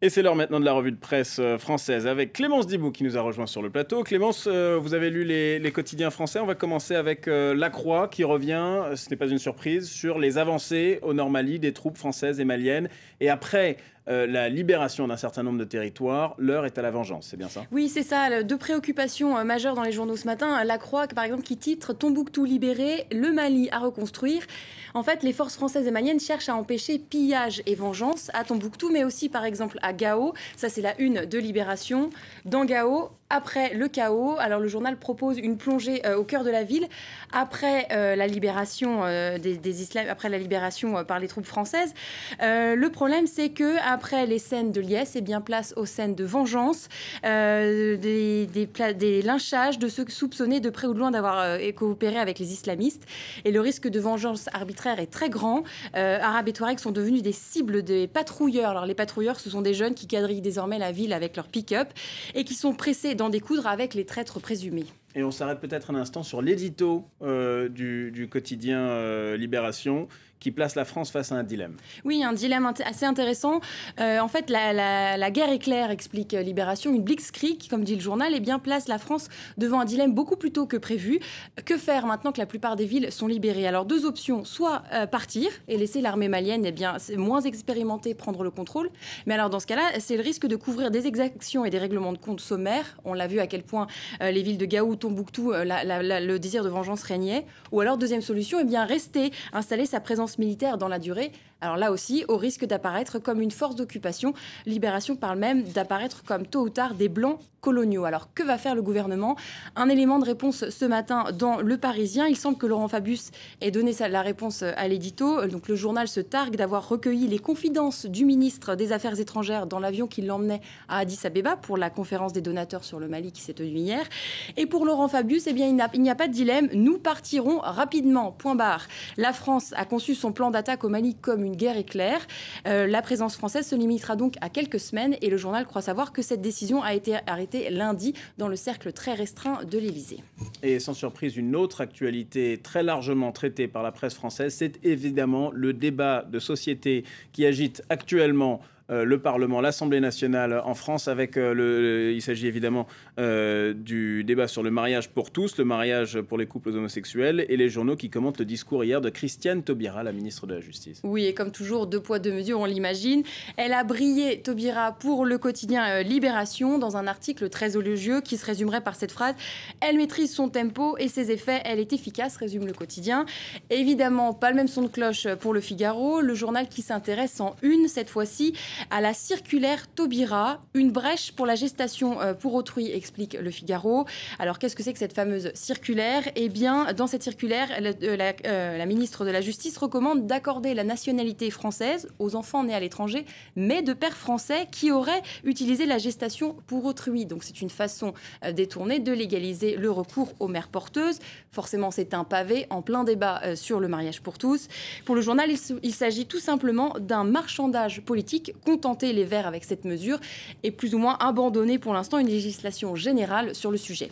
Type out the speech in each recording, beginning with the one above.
Et c'est l'heure maintenant de la revue de presse française avec Clémence Dibou qui nous a rejoint sur le plateau. Clémence, vous avez lu les quotidiens français. On va commencer avec La Croix qui revient, ce n'est pas une surprise, sur les avancées au Nord-Mali des troupes françaises et maliennes. Et après la libération d'un certain nombre de territoires, l'heure est à la vengeance, c'est bien ça? Oui, c'est ça. Deux préoccupations majeures dans les journaux ce matin. La Croix, par exemple, qui titre « Tombouctou libéré, le Mali à reconstruire ». En fait, les forces françaises et maliennes cherchent à empêcher pillage et vengeance à Tombouctou, mais aussi, par exemple, à Gao. Ça, c'est la une de Libération. Dans Gao, après le chaos, alors le journal propose une plongée au cœur de la ville après la libération des Islams, après la libération par les troupes françaises. Le problème, c'est que après les scènes de liesse, eh bien place aux scènes de vengeance, des lynchages de ceux soupçonnés de près ou de loin d'avoir coopéré avec les islamistes. Et le risque de vengeance arbitraire est très grand. Arabes et Touaregs sont devenus des cibles des patrouilleurs. Alors les patrouilleurs, ce sont des jeunes qui quadrillent désormais la ville avec leur pick-up et qui sont pressés d'en découdre avec les traîtres présumés. Et on s'arrête peut-être un instant sur l'édito du quotidien Libération qui place la France face à un dilemme. Oui, un dilemme assez intéressant. En fait, la guerre éclair, explique Libération, une blitzkrieg, comme dit le journal, eh bien, place la France devant un dilemme beaucoup plus tôt que prévu. Que faire maintenant que la plupart des villes sont libérées? Alors, deux options, soit partir et laisser l'armée malienne, eh bien, moins expérimentée, prendre le contrôle. Mais alors, dans ce cas-là, c'est le risque de couvrir des exactions et des règlements de compte sommaires. On l'a vu à quel point les villes de Gao, Tombouctou, le désir de vengeance régnait. Ou alors, deuxième solution, eh bien, rester, installer sa présence militaire dans la durée. Alors là aussi, au risque d'apparaître comme une force d'occupation. Libération parle même d'apparaître comme tôt ou tard des blancs coloniaux. Alors que va faire le gouvernement? Un élément de réponse ce matin dans Le Parisien. Il semble que Laurent Fabius ait donné la réponse à l'édito. Donc le journal se targue d'avoir recueilli les confidences du ministre des Affaires étrangères dans l'avion qui l'emmenait à Addis Abeba pour la conférence des donateurs sur le Mali qui s'est tenue hier. Et pour Laurent Fabius, eh bien, il n'y a pas de dilemme. Nous partirons rapidement. Point barre. La France a conçu son plan d'attaque au Mali comme une guerre éclair. La présence française se limitera donc à quelques semaines et le journal croit savoir que cette décision a été arrêtée lundi dans le cercle très restreint de l'Élysée. Et sans surprise, une autre actualité très largement traitée par la presse française, c'est évidemment le débat de société qui agite actuellement le Parlement, l'Assemblée nationale en France, avec il s'agit évidemment du débat sur le mariage pour tous, le mariage pour les couples homosexuels, et les journaux qui commentent le discours hier de Christiane Taubira, la ministre de la Justice. Oui, et comme toujours, deux poids, deux mesures, on l'imagine. Elle a brillé, Taubira, pour le quotidien Libération, dans un article très élogieux qui se résumerait par cette phrase « Elle maîtrise son tempo et ses effets, elle est efficace », résume le quotidien. Évidemment, pas le même son de cloche pour Le Figaro, le journal qui s'intéresse en une, cette fois-ci, à la circulaire Taubira, une brèche pour la gestation pour autrui, explique Le Figaro. Alors, qu'est-ce que c'est que cette fameuse circulaire? Eh bien, dans cette circulaire, la ministre de la Justice recommande d'accorder la nationalité française aux enfants nés à l'étranger, mais de pères français qui auraient utilisé la gestation pour autrui. Donc, c'est une façon détournée de légaliser le recours aux mères porteuses. Forcément, c'est un pavé en plein débat sur le mariage pour tous. Pour le journal, il s'agit tout simplement d'un marchandage politique. Contenter les Verts avec cette mesure et plus ou moins abandonner pour l'instant une législation générale sur le sujet.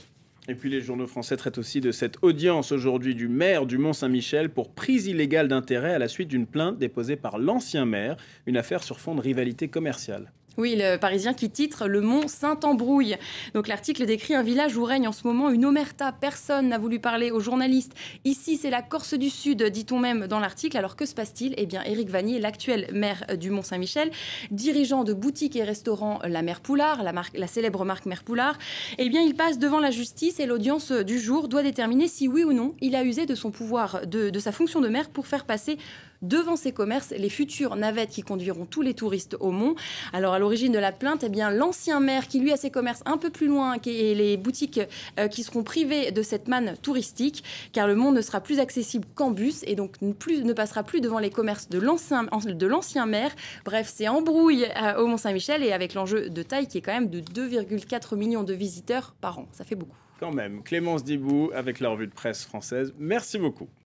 Et puis les journaux français traitent aussi de cette audience aujourd'hui du maire du Mont-Saint-Michel pour prise illégale d'intérêt à la suite d'une plainte déposée par l'ancien maire, une affaire sur fond de rivalité commerciale. Oui, le Parisien qui titre « Le Mont Saint-Embrouille ». Donc l'article décrit un village où règne en ce moment une omerta. Personne n'a voulu parler aux journalistes. Ici, c'est la Corse du Sud, dit-on même dans l'article. Alors que se passe-t-il? Eh bien, Éric Vanier, l'actuel maire du Mont-Saint-Michel, dirigeant de boutiques et restaurants La Mère Poulard, la célèbre marque Mère Poulard, eh bien, il passe devant la justice et l'audience du jour doit déterminer si oui ou non il a usé de son pouvoir, de sa fonction de maire pour faire passer devant ses commerces les futures navettes qui conduiront tous les touristes au Mont. Alors à l'origine de la plainte, eh bien l'ancien maire qui lui a ses commerces un peu plus loin et les boutiques qui seront privées de cette manne touristique, car le Mont ne sera plus accessible qu'en bus et donc ne passera plus devant les commerces de l'ancien maire. Bref, c'est embrouille au Mont-Saint-Michel et avec l'enjeu de taille qui est quand même de 2,4 millions de visiteurs par an. Ça fait beaucoup. Quand même, Clémence Dibou avec la revue de presse française. Merci beaucoup.